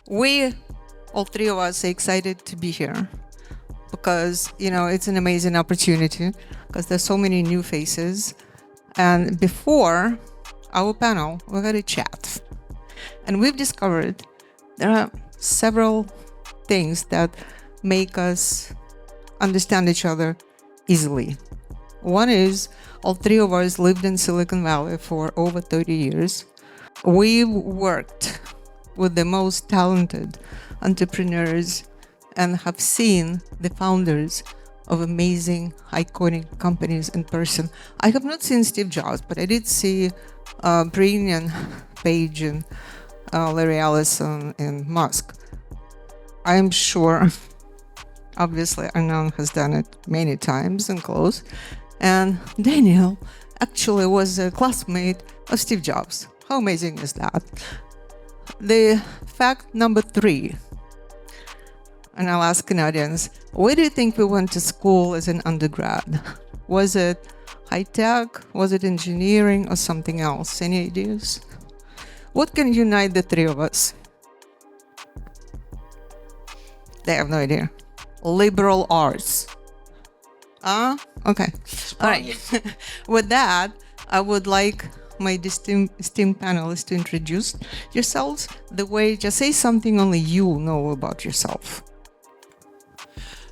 We, all three of us, are excited to be here because, it's an amazing opportunity because there's so many new faces. And before our panel, we had a chat. And we've discovered there are several things that make us understand each other easily. One is all three of us lived in Silicon Valley for over 30 years. We've worked with the most talented entrepreneurs and have seen the founders of amazing, iconic companies in person. I have not seen Steve Jobs, but I did see Brian Page and Larry Ellison and Musk. I'm sure, obviously, Arnon has done it many times and close. And Daniel actually was a classmate of Steve Jobs. How amazing is that? The fact number 3, and I'll ask an audience, where do you think we went to school as an undergrad? Was it high tech? Was it engineering or something else? Any ideas? What can unite the three of us? They have no idea. Liberal arts. Okay. All right. With that, I would like my esteemed panelists to introduce yourselves the way, just say something only you know about yourself.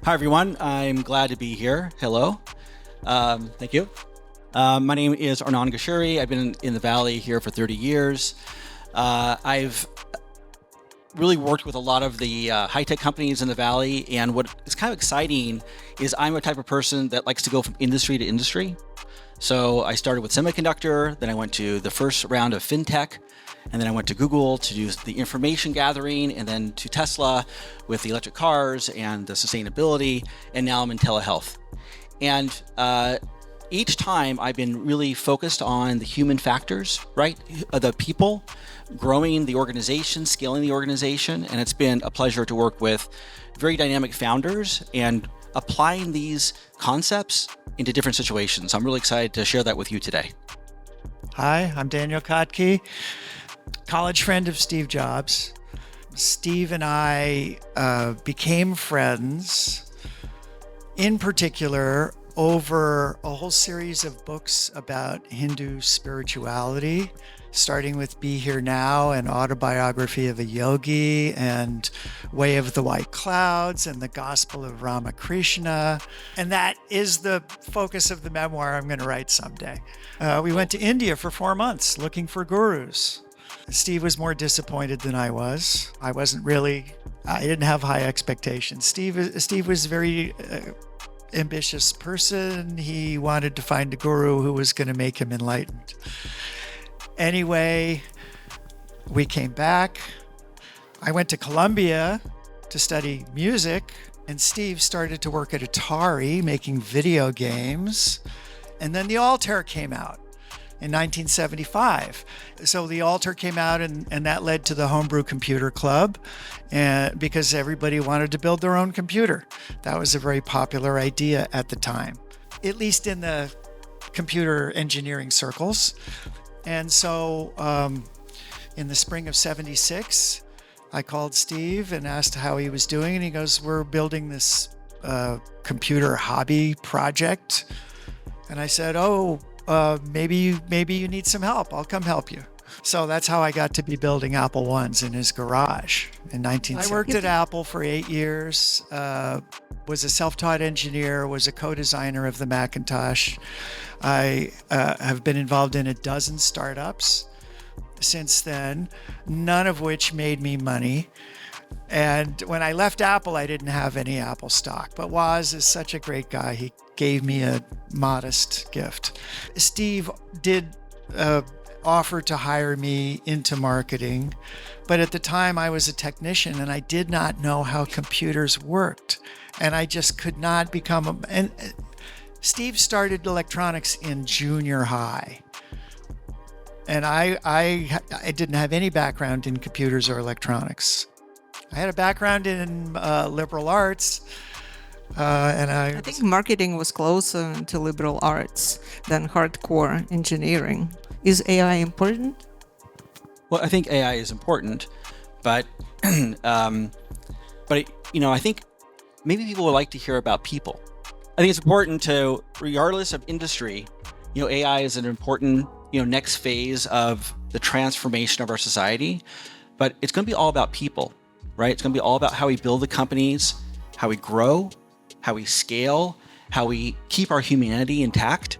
Hi, everyone. I'm glad to be here. Hello. Thank you. My name is Arnon Geshuri. I've been in the Valley here for 30 years. I've really worked with a lot of the high-tech companies in the Valley, and what is kind of exciting is I'm a type of person that likes to go from industry to industry. So I started with semiconductor, then I went to the first round of fintech, and then I went to Google to do the information gathering, and then to Tesla with the electric cars and the sustainability, and now I'm in telehealth. And each time I've been really focused on the human factors, right? The people, growing the organization, scaling the organization, and it's been a pleasure to work with very dynamic founders and applying these concepts into different situations. I'm really excited to share that with you today. Hi, I'm Дэниел Коттке, college friend of Steve Jobs. Steve and I became friends, in particular, over a whole series of books about Hindu spirituality, starting with Be Here Now and Autobiography of a Yogi and Way of the White Clouds and the Gospel of Ramakrishna. And that is the focus of the memoir I'm going to write someday. We went to India for 4 months looking for gurus. Steve was more disappointed than I was. I didn't have high expectations. Steve was a very ambitious person. He wanted to find a guru who was going to make him enlightened. Anyway, we came back. I went to Columbia to study music, and Steve started to work at Atari making video games. And then the Altair came out in 1975. So the Altair came out, and that led to the Homebrew Computer Club, and because everybody wanted to build their own computer. That was a very popular idea at the time, at least in the computer engineering circles. And so in the spring of 76, I called Steve and asked how he was doing. And he goes, we're building this computer hobby project. And I said, maybe you need some help. I'll come help you. So that's how I got to be building Apple I's in his garage in 1970. I worked at Apple for 8 years, was a self-taught engineer, was a co-designer of the Macintosh. I have been involved in a dozen startups since then, none of which made me money. And when I left Apple, I didn't have any Apple stock. But Woz is such a great guy. He gave me a modest gift. Steve did offer to hire me into marketing. But at the time, I was a technician and I did not know how computers worked. And I just could not become and Steve started electronics in junior high. And I didn't have any background in computers or electronics. I had a background in liberal arts. And I think marketing was closer to liberal arts than hardcore engineering. Is AI important? Well, I think AI is important, but I think maybe people would like to hear about people. I think it's important to, regardless of industry, AI is an important, next phase of the transformation of our society, but it's going to be all about people, right? It's going to be all about how we build the companies, how we grow, how we scale, how we keep our humanity intact.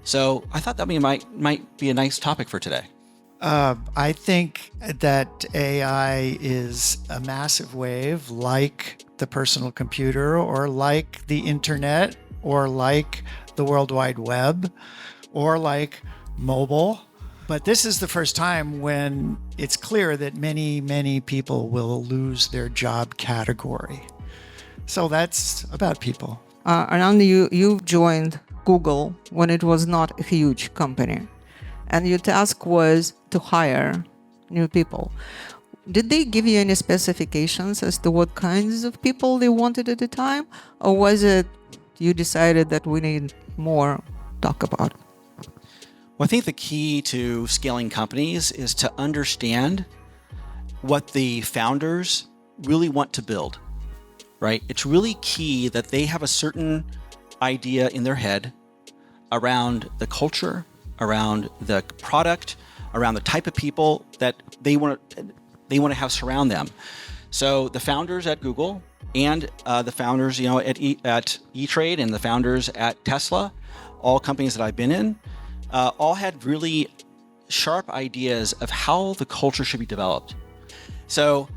So I thought that might be a nice topic for today. I think that AI is a massive wave, like the personal computer, or like the internet, or like the World Wide Web, or like mobile. But this is the first time when it's clear that many, many people will lose their job category. So that's about people. Arnon, you joined Google when it was not a huge company, and your task was to hire new people. Did they give you any specifications as to what kinds of people they wanted at the time? Or was it you decided that we need more talk about? Well, I think the key to scaling companies is to understand what the founders really want to build, right? It's really key that they have a certain idea in their head around the culture, around the product, around the type of people that they want to have surround them. So the founders at Google and the founders, at E-Trade and the founders at Tesla, all companies that I've been in, all had really sharp ideas of how the culture should be developed. So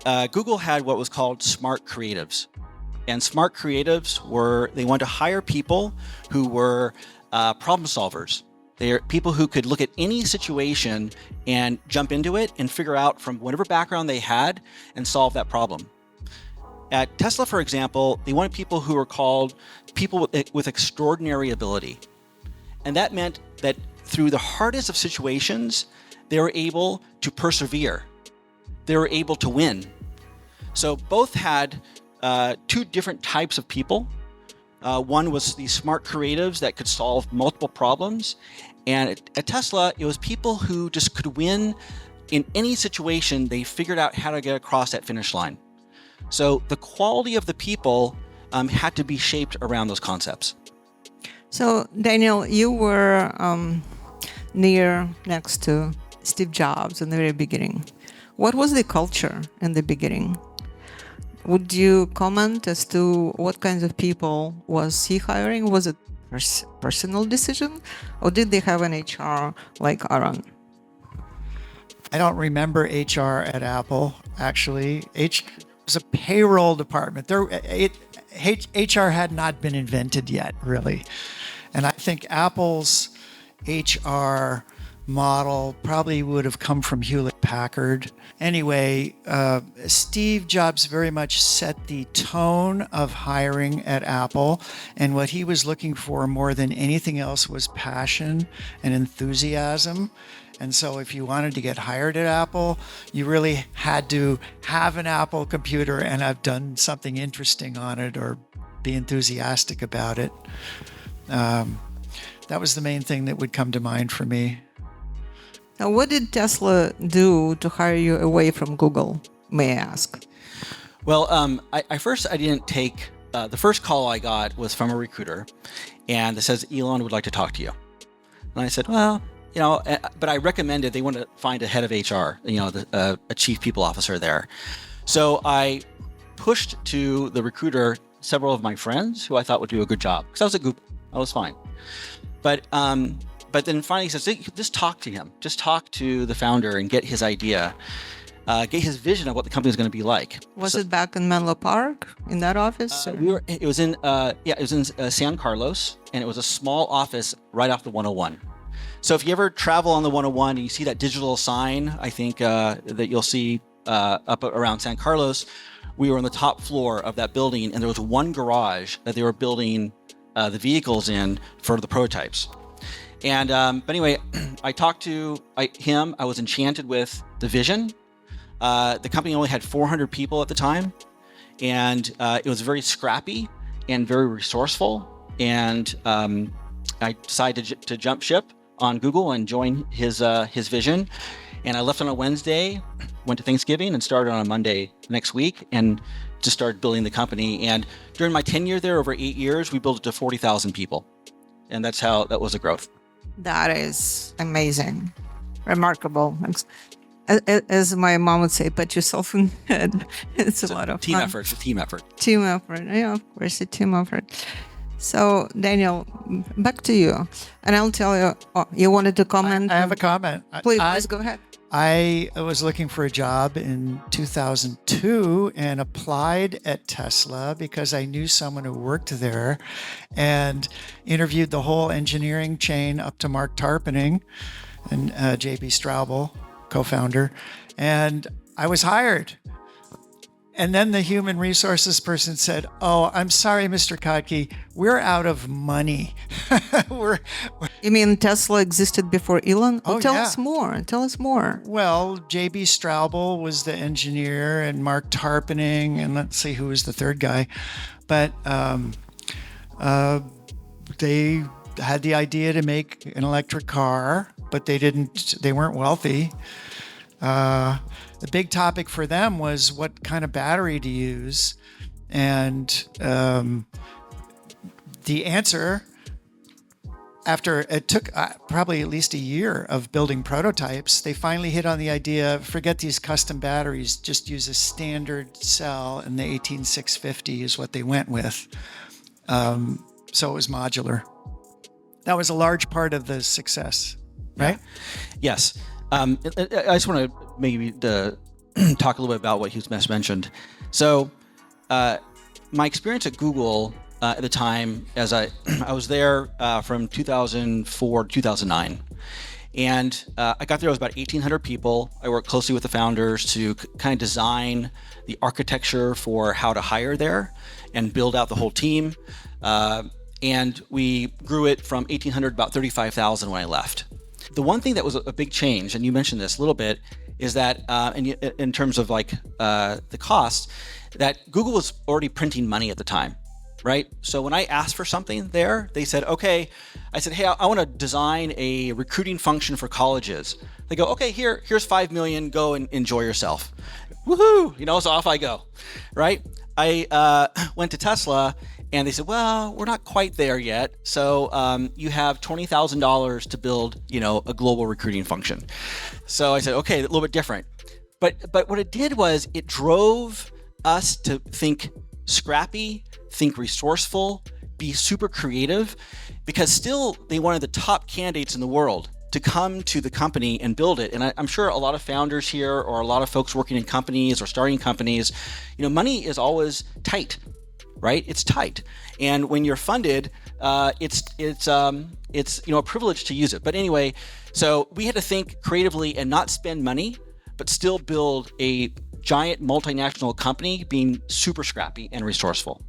Google had what was called smart creatives. And smart creatives they wanted to hire people who were problem solvers. They're people who could look at any situation and jump into it and figure out from whatever background they had and solve that problem. At Tesla, for example, they wanted people who were called people with extraordinary ability. And that meant that through the hardest of situations, they were able to persevere. They were able to win. So both had two different types of people. One was these smart creatives that could solve multiple problems. And at Tesla, it was people who just could win in any situation. They figured out how to get across that finish line. So the quality of the people had to be shaped around those concepts. So, Daniel, you were next to Steve Jobs in the very beginning. What was the culture in the beginning? Would you comment as to what kinds of people was he hiring? Was it personal decision, or did they have an HR like Aaron? I don't remember HR at Apple, actually. It was a payroll department. HR had not been invented yet, really. And I think Apple's HR model probably would have come from Hewlett-Packard. Anyway, Steve Jobs very much set the tone of hiring at Apple, and what he was looking for more than anything else was passion and enthusiasm. And so if you wanted to get hired at Apple, you really had to have an Apple computer and have done something interesting on it or be enthusiastic about it. That was the main thing that would come to mind for me. Now, what did Tesla do to hire you away from Google, may I ask? Well, I didn't take, the first call I got was from a recruiter, and it says, Elon would like to talk to you. And I said, well, but I recommended they want to find a head of HR, a chief people officer there. So I pushed to the recruiter several of my friends who I thought would do a good job, because I was at Google. I was fine. But then finally he says, just talk to him. Just talk to the founder and get his idea, get his vision of what the company is going to be like. Was it back in Menlo Park, in that office? It was in San Carlos, and it was a small office right off the 101. So if you ever travel on the 101 and you see that digital sign, I think that you'll see up around San Carlos, we were on the top floor of that building, and there was one garage that they were building the vehicles in for the prototypes. And but anyway, I talked to him. I was enchanted with the vision. The company only had 400 people at the time, and it was very scrappy and very resourceful. And I decided to jump ship on Google and join his vision. And I left on a Wednesday, went to Thanksgiving, and started on a Monday next week, and just started building the company. And during my tenure there, over 8 years, we built it to 40,000 people. And that was the growth. That is amazing. Remarkable. As my mom would say, put yourself in the head. It's a lot of team fun. effort. It's a team effort. Team effort. Yeah, of course, a team effort. So, Daniel, back to you. And I'll tell you, you wanted to comment? I have a comment. Please go ahead. I was looking for a job in 2002 and applied at Tesla because I knew someone who worked there, and interviewed the whole engineering chain up to Mark Tarpening and JB Straubel, co-founder, and I was hired. And then the human resources person said, "Oh, I'm sorry, Mr. Kottke, we're out of money." You mean Tesla existed before Elon? Oh, Tell yeah. us more. Tell us more. Well, JB Straubel was the engineer, and Mark Tarpening, and let's see who was the third guy. But they had the idea to make an electric car, but they weren't wealthy. The big topic for them was what kind of battery to use. And the answer, after it took probably at least a year of building prototypes, they finally hit on the idea, forget these custom batteries, just use a standard cell, and the 18650 is what they went with. So it was modular. That was a large part of the success, right? Yes. I just want to maybe talk a little bit about what Hughes mentioned. So my experience at Google at the time, as I was there from 2004 to 2009. And I got there, it was about 1,800 people. I worked closely with the founders to kind of design the architecture for how to hire there and build out the whole team. And we grew it from 1,800 to about 35,000 when I left. The one thing that was a big change, and you mentioned this a little bit, is that in terms of like the cost, that Google was already printing money at the time, right? So when I asked for something there, they said, okay, I said, hey, I want to design a recruiting function for colleges. They go, okay, here's 5 million, go and enjoy yourself. Woohoo, so off I go, right? I went to Tesla, and they said, well, we're not quite there yet. So you have $20,000 to build, a global recruiting function. So I said, okay, a little bit different. But what it did was it drove us to think scrappy, think resourceful, be super creative, because still they wanted the top candidates in the world to come to the company and build it. And I'm sure a lot of founders here, or a lot of folks working in companies or starting companies, money is always tight. Right? It's tight. And when you're funded, it's a privilege to use it. But anyway, so we had to think creatively and not spend money, but still build a giant multinational company being super scrappy and resourceful.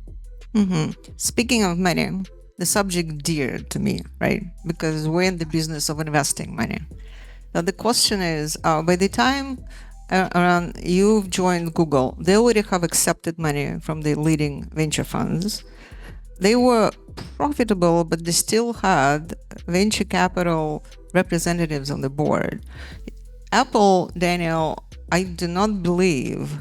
Mm-hmm. Speaking of money, the subject dear to me, right? Because we're in the business of investing money. Now the question is, by the time you've joined Google, they already have accepted money from the leading venture funds. They were profitable, but they still had venture capital representatives on the board. Apple, Daniel, I do not believe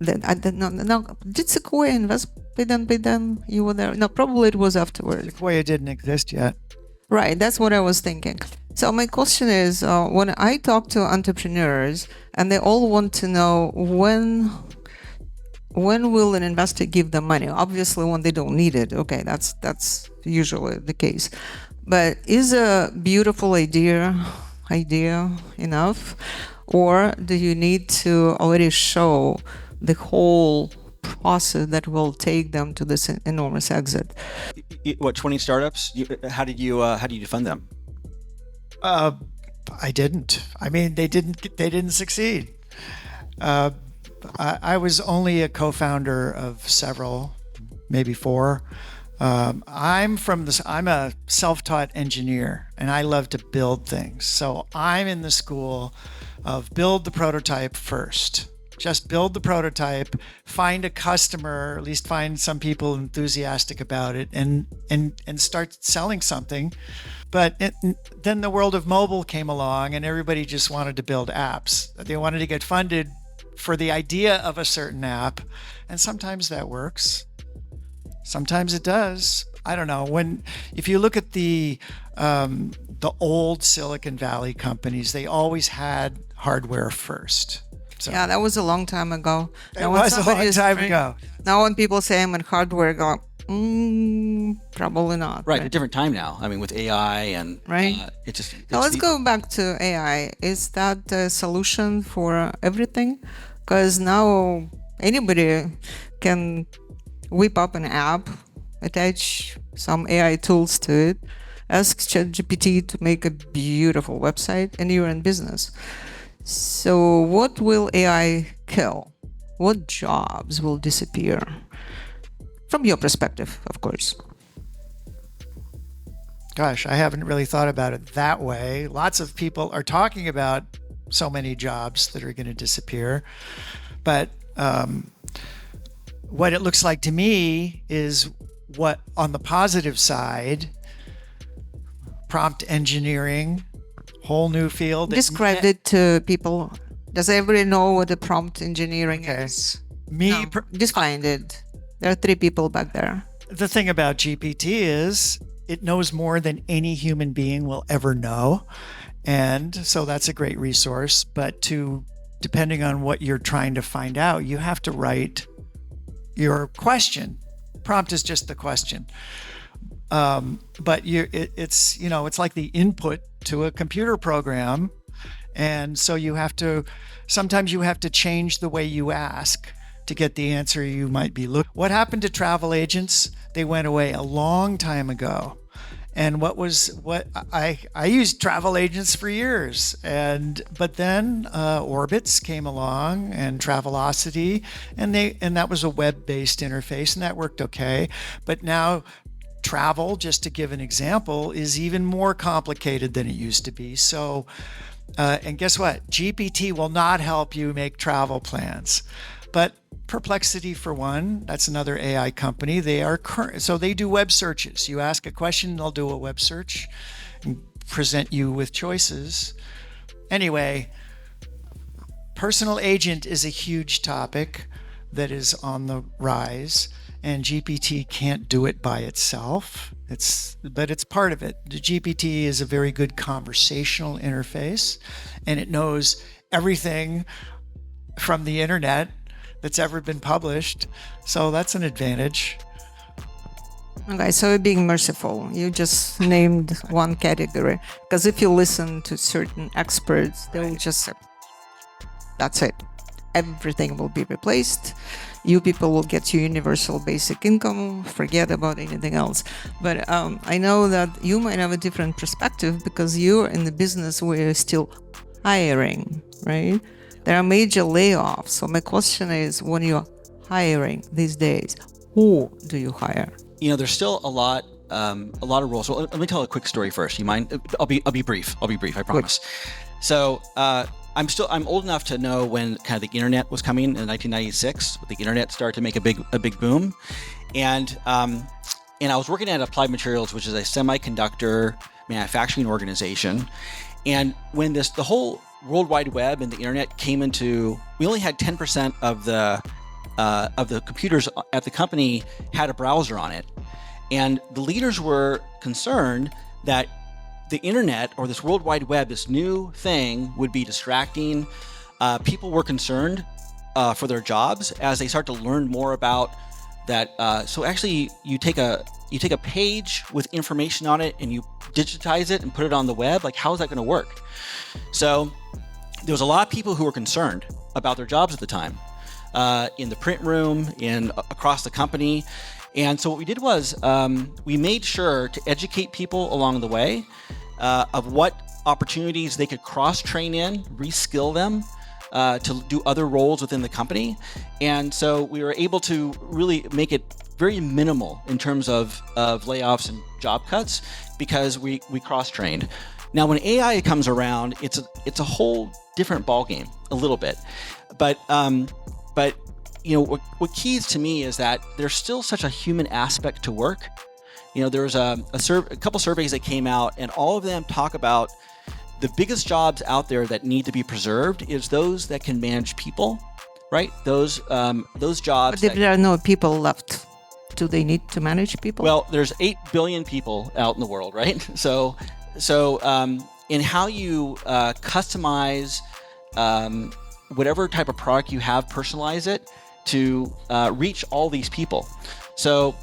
that I did not. No, did Sequoia invest by them? You were there? No, probably it was afterwards. Sequoia didn't exist yet. Right, that's what I was thinking. So my question is, when I talk to entrepreneurs, and they all want to know when will an investor give them money? Obviously, when they don't need it. Okay, that's usually the case. But is a beautiful idea enough, or do you need to already show the whole process that will take them to this enormous exit? What, 20 startups? How did you fund them? I didn't. I mean, they didn't succeed. I was only a co-founder of several, maybe 4. I'm a self-taught engineer, and I love to build things. So I'm in the school of build the prototype first. Just build the prototype, find a customer, or at least find some people enthusiastic about it, and start selling something. But then the world of mobile came along, and everybody just wanted to build apps. They wanted to get funded for the idea of a certain app, and sometimes that works. Sometimes it does. I don't know. If you look at the old Silicon Valley companies, they always had hardware first. So, Yeah, that was a long time ago. it was a long time ago. Now when people say I'm in hardware, go, probably not. Right, a different time now. I mean, with AI and Right. it just. Now let's go back to AI. Is that the solution for everything? Because now anybody can whip up an app, attach some AI tools to it, ask ChatGPT to make a beautiful website, and you're in business. So what will AI kill? What jobs will disappear? From your perspective, of course. Gosh, I haven't really thought about it that way. Lots of people are talking about so many jobs that are going to disappear. But what it looks like to me is what, on the positive side, prompt engineering, whole new field. Describe it to people. Does everybody know what a prompt engineering Okay. is? Me, No, define it. There are 3 people back there. the thing about GPT is it knows more than any human being will ever know. And so that's a great resource. But depending on what you're trying to find out, you have to write your question. Prompt is just the question. But it's like the input to a computer program. And so sometimes you have to change the way you ask to get the answer you might be looking. What happened to travel agents? They went away a long time ago. And I used travel agents for years, but then Orbitz came along and Travelocity, and that was a web-based interface, and that worked okay. But now travel, just to give an example, is even more complicated than it used to be. So, and guess what? GPT will not help you make travel plans, but Perplexity, for one, that's another AI company. So they do web searches. You ask a question, they'll do a web search and present you with choices. Anyway, personal agent is a huge topic that is on the rise, and GPT can't do it by itself. But it's part of it. The GPT is a very good conversational interface, and it knows everything from the internet that's ever been published. So that's an advantage. Okay, so you're being merciful. You just named one category. Because if you listen to certain experts, they'll just say, that's it. Everything will be replaced. You people will get your universal basic income. Forget about anything else. But I know that you might have a different perspective because you're in the business where you're still hiring, right? There are major layoffs. So my question is, when you're hiring these days, who do you hire? There's still a lot of roles. So let me tell a quick story first. You mind? I'll be brief. I promise. Good. So I'm old enough to know when kind of the internet was coming in 1996. The internet started to make a big boom, and I was working at Applied Materials, which is a semiconductor manufacturing organization, and when the whole World Wide Web and the internet came into, we only had 10% of the computers at the company had a browser on it. And the leaders were concerned that the internet, or this World Wide Web, this new thing, would be distracting. People were concerned for their jobs as they start to learn more about that. So actually, you take a page with information on it and you digitize it and put it on the web. Like, how is that going to work? So there was a lot of people who were concerned about their jobs at the time, in the print room, across the company. And so what we did was we made sure to educate people along the way of what opportunities they could cross-train in, reskill them to do other roles within the company. And so we were able to really make it very minimal in terms of layoffs and job cuts because we cross-trained. Now, when AI comes around, it's a whole different ballgame, a little bit. but what keys to me is that there's still such a human aspect to work. There was a couple surveys that came out, and all of them talk about the biggest jobs out there that need to be preserved is those that can manage people, right? Those jobs. But if there are no people left, do they need to manage people? Well, there's 8 billion people out in the world, right? So in how you customize whatever type of product you have, personalize it to reach all these people. So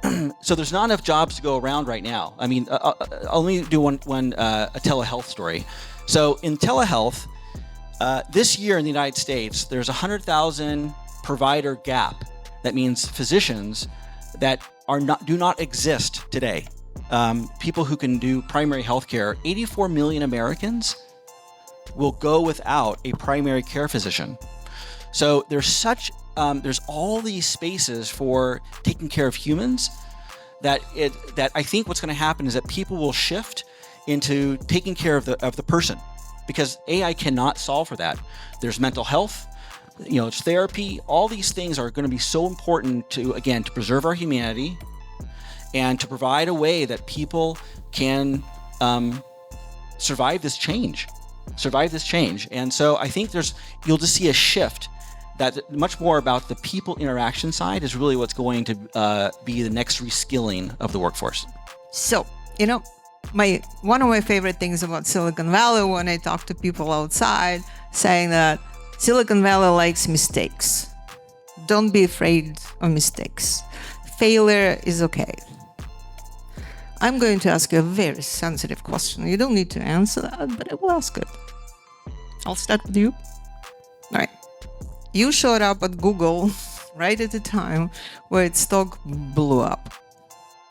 there's not enough jobs to go around right now. I mean, I'll only do one a telehealth story. So in telehealth, this year in the United States, there's 100,000 provider gap. That means physicians that do not exist today. People who can do primary health care. 84 million Americans will go without a primary care physician. So there's all these spaces for taking care of humans that I think what's going to happen is that people will shift into taking care of the person, because AI cannot solve for that. There's mental health, it's therapy. All these things are going to be so important to preserve our humanity and to provide a way that people can survive this change. And so I think you'll just see a shift that much more about the people interaction side is really what's going to be the next reskilling of the workforce. So, one of my favorite things about Silicon Valley, when I talk to people outside, saying that Silicon Valley likes mistakes. Don't be afraid of mistakes. Failure is okay. I'm going to ask you a very sensitive question. You don't need to answer that, but I will ask it. I'll start with you. All right. You showed up at Google right at the time where its stock blew up.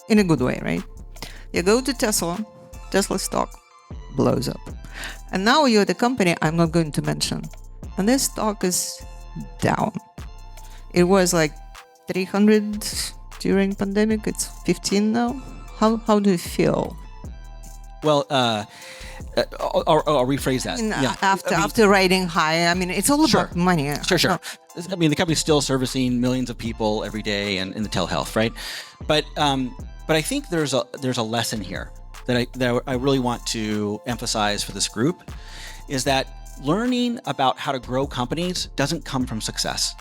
In a good way, right? You go to Tesla stock blows up. And now you're at a company I'm not going to mention. And their stock is down. It was like 300 during pandemic. It's 15 now. How do you feel? Well, I'll rephrase that. After riding high, it's all about money. Sure. The company's still servicing millions of people every day and in the telehealth, right? But I think there's a lesson here that I really want to emphasize for this group, is that learning about how to grow companies doesn't come from success,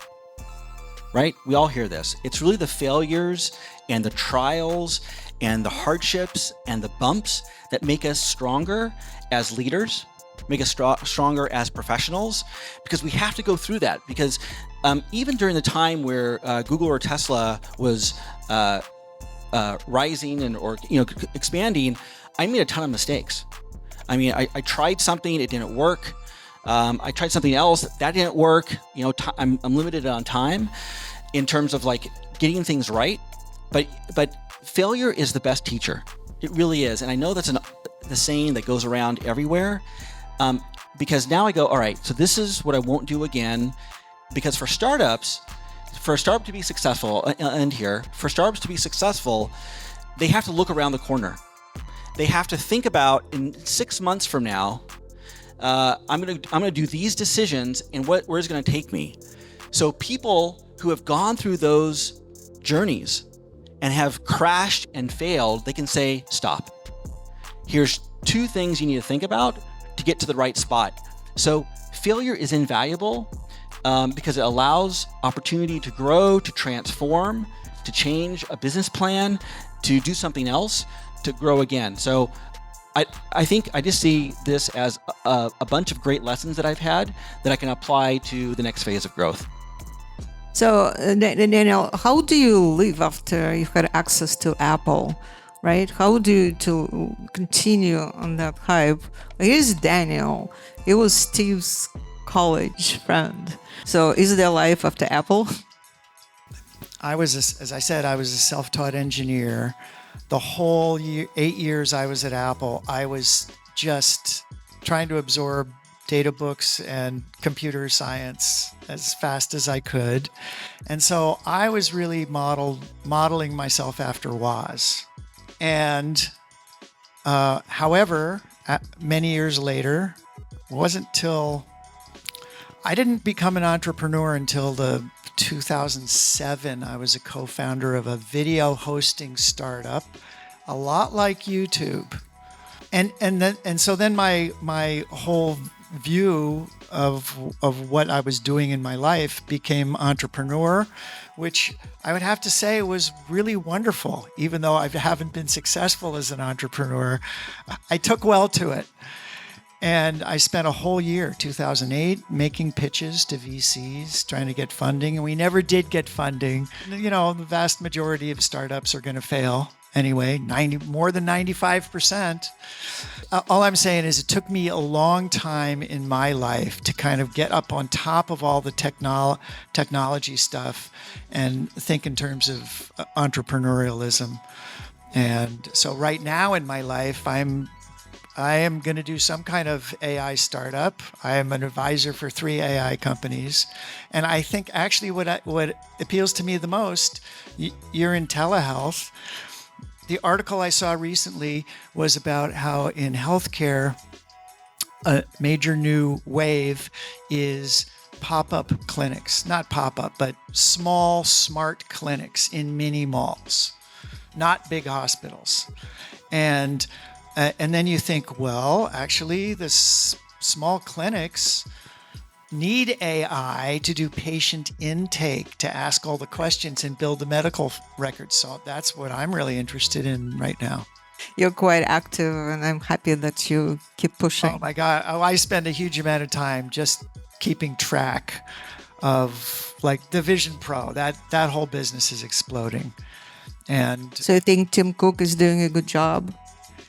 right? We all hear this. It's really the failures and the trials and the hardships and the bumps that make us stronger as leaders, make us stronger as professionals, because we have to go through that. Because even during the time where Google or Tesla was rising or expanding, I made a ton of mistakes. I tried something, it didn't work. I tried something else, that didn't work. I'm limited on time in terms of getting things right. But failure is the best teacher. It really is. And I know that's the saying that goes around everywhere, because now I go, all right, so this is what I won't do again. Because for a startup to be successful, they have to look around the corner. They have to think about, in 6 months from now, I'm gonna do these decisions, and where's it gonna take me? So people who have gone through those journeys and have crashed and failed, they can say, stop. Here's 2 things you need to think about to get to the right spot. So failure is invaluable because it allows opportunity to grow, to transform, to change a business plan, to do something else, to grow again. So I think I just see this as a bunch of great lessons that I've had that I can apply to the next phase of growth. So, Daniel, how do you live after you've had access to Apple, right? How do you to continue on that hype? Here's Daniel. He was Steve's college friend. So is there life after Apple? As I said, I was a self-taught engineer. The whole 8 years I was at Apple, I was just trying to absorb data books and computer science as fast as I could. And so I was really modeling myself after Woz. And however, many years later, it wasn't till I didn't become an entrepreneur until the 2007. I was a co-founder of a video hosting startup, a lot like YouTube. And so then my whole view of what I was doing in my life became entrepreneur, which I would have to say was really wonderful. Even though I haven't been successful as an entrepreneur, I took well to it. And I spent a whole year, 2008, making pitches to VCs, trying to get funding. And we never did get funding. You know, the vast majority of startups are going to fail anyway, more than 95%. All I'm saying is it took me a long time in my life to kind of get up on top of all the technology stuff and think in terms of entrepreneurialism. And so right now in my life, I am going to do some kind of AI startup. I am an advisor for 3 AI companies. And I think actually what appeals to me the most, you're in telehealth. The article I saw recently was about how in healthcare, a major new wave is pop-up clinics, not pop-up, but small, smart clinics in mini malls, not big hospitals. And then you think, well, actually, the small clinics need AI to do patient intake, to ask all the questions and build the medical records. So that's what I'm really interested in right now. You're quite active, and I'm happy that you keep pushing. Oh my God. I spend a huge amount of time just keeping track of like the Vision Pro. That whole business is exploding. And so you think Tim Cook is doing a good job?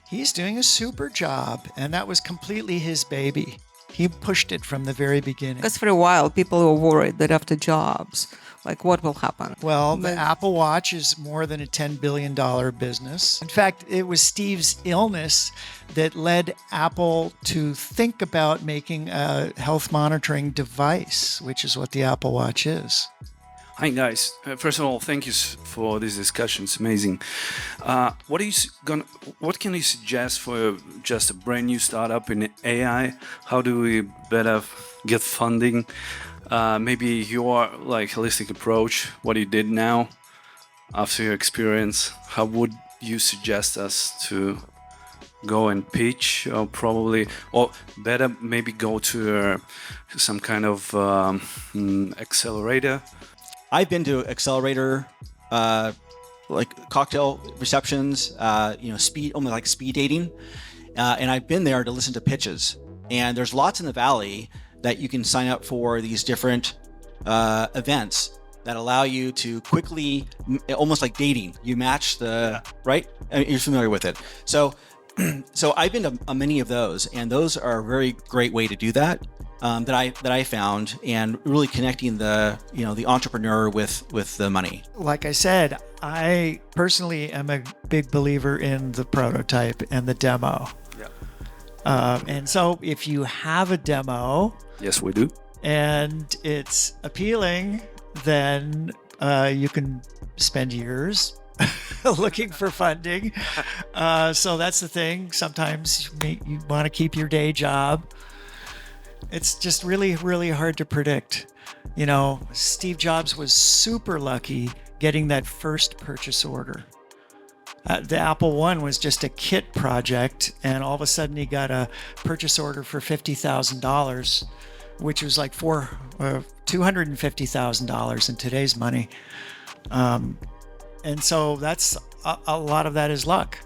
He's doing a super job, and that was completely his baby. He pushed it from the very beginning. Because for a while, people were worried that after Jobs, like what will happen? Well, the Apple Watch is more than a $10 billion business. In fact, it was Steve's illness that led Apple to think about making a health monitoring device, which is what the Apple Watch is. Hi guys. First of all, thank you for this discussion. It's amazing. What can you suggest for just a brand new startup in AI? How do we better get funding? Maybe your like holistic approach, what you did now after your experience. How would you suggest us to go and pitch, or better maybe go to some kind of accelerator? I've been to accelerator, like cocktail receptions, almost like speed dating. And I've been there to listen to pitches. And there's lots in the Valley that you can sign up for these different events that allow you to quickly, almost like dating, you match right? You're familiar with it. So I've been to many of those, and those are a very great way to do that. That I found, and really connecting the entrepreneur with the money. Like I said, I personally am a big believer in the prototype and the demo. Yeah. And so if you have a demo, yes, we do, and it's appealing, then you can spend years looking for funding. So that's the thing. Sometimes you want to keep your day job. It's just really, really hard to predict. You know, Steve Jobs was super lucky getting that first purchase order. The Apple One was just a kit project, and all of a sudden he got a purchase order for $50,000, which was like $250,000 in today's money. And so that's a lot of that is luck.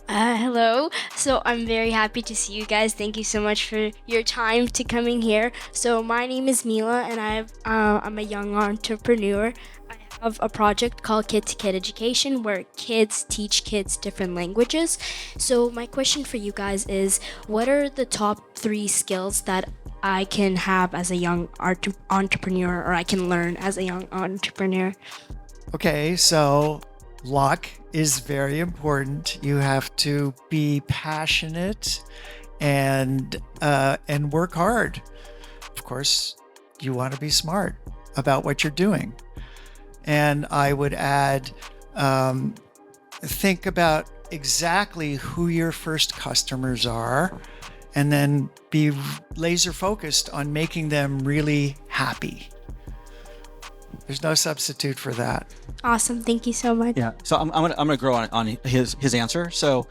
Hello. So I'm very happy to see you guys. Thank you so much for your time to coming here. So my name is Mila, and I'm a young entrepreneur. I have a project called Kid to Kid Education, where kids teach kids different languages. So my question for you guys is, what are the top 3 skills that I can have as a young entrepreneur, or I can learn as a young entrepreneur? Okay, so luck is very important. You have to be passionate and work hard. Of course, you want to be smart about what you're doing. And I would add, think about exactly who your first customers are and then be laser focused on making them really happy. There's no substitute for that. Awesome. Thank you so much. Yeah. So I'm gonna grow on his answer. So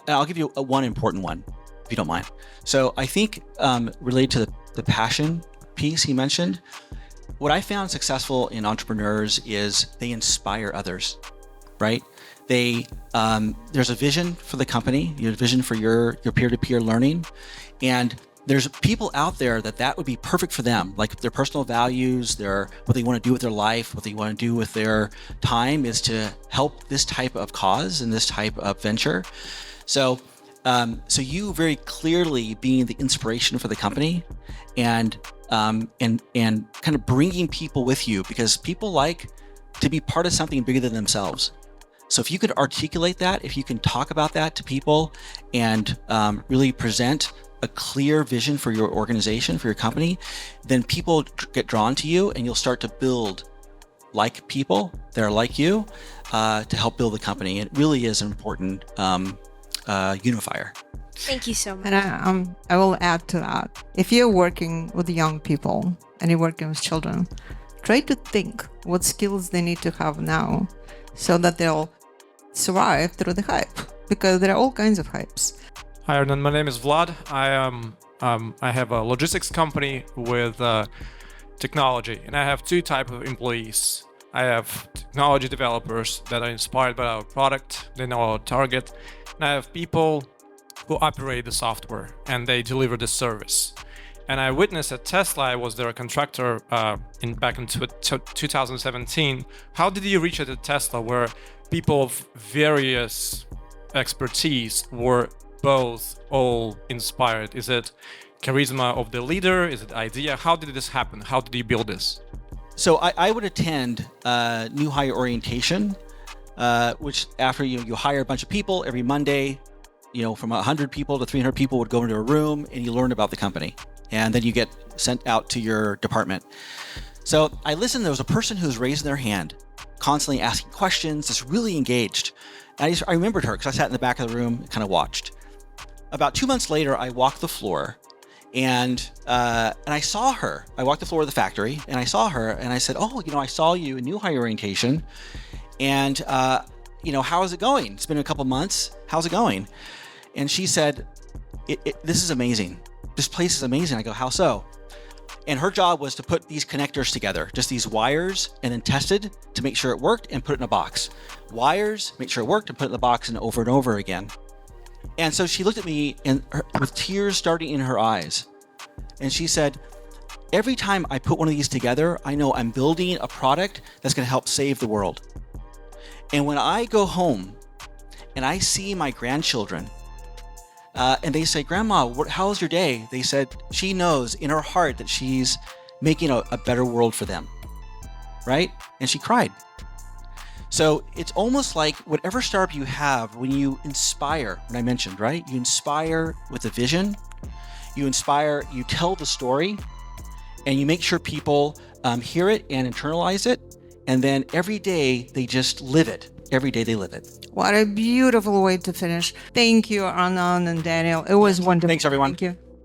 I'll give you one important one, if you don't mind. So I think related to the passion piece he mentioned, what I found successful in entrepreneurs is they inspire others, right? They there's a vision for the company, a vision for your peer-to-peer learning, and there's people out there that would be perfect for them, like their personal values, what they want to do with their life, what they want to do with their time is to help this type of cause and this type of venture. So you very clearly being the inspiration for the company, and kind of bringing people with you, because people like to be part of something bigger than themselves. So if you could articulate that, if you can talk about that to people and really present a clear vision for your organization, for your company, then people get drawn to you, and you'll start to build like people that are like you to help build the company. It really is an important unifier. Thank you so much. And I will add to that. If you're working with young people and you're working with children, try to think what skills they need to have now so that they'll survive through the hype, because there are all kinds of hypes. Hi, Arnon. My name is Vlad. I have a logistics company with technology, and I have two types of employees. I have technology developers that are inspired by our product, they know our target, and I have people who operate the software and they deliver the service. And I witnessed at Tesla, I was their contractor back in 2017. How did you reach at Tesla where people of various expertise were both all inspired? Is it charisma of the leader? Is it idea? How did this happen? How did you build this? So I would attend new hire orientation, which after you hire a bunch of people every Monday, from 100 people to 300 people would go into a room and you learn about the company. And then you get sent out to your department. So I listened, there was a person who was raising their hand, constantly asking questions, just really engaged. And I remembered her because I sat in the back of the room and kind of watched. About 2 months later, I walked the floor and I saw her. I walked the floor of the factory and I saw her and I said, I saw you in new hire orientation. And, how is it going? It's been a couple months. How's it going? And she said, this is amazing. This place is amazing. I go, how so? And her job was to put these connectors together, just these wires, and then tested to make sure it worked and put it in a box. Wires, make sure it worked and put it in the box and over again. And so she looked at me with tears starting in her eyes. And she said, every time I put one of these together, I know I'm building a product that's going to help save the world. And when I go home and I see my grandchildren, and they say, Grandma, how's your day? They said, she knows in her heart that she's making a better world for them, right? And she cried. So it's almost like whatever startup you have, when you inspire, what I mentioned, right? You inspire with a vision, you tell the story, and you make sure people hear it and internalize it. And then every day they just live it. Every day they live it. What a beautiful way to finish. Thank you, Arnon and Daniel. It was wonderful. Thanks, everyone. Thank you.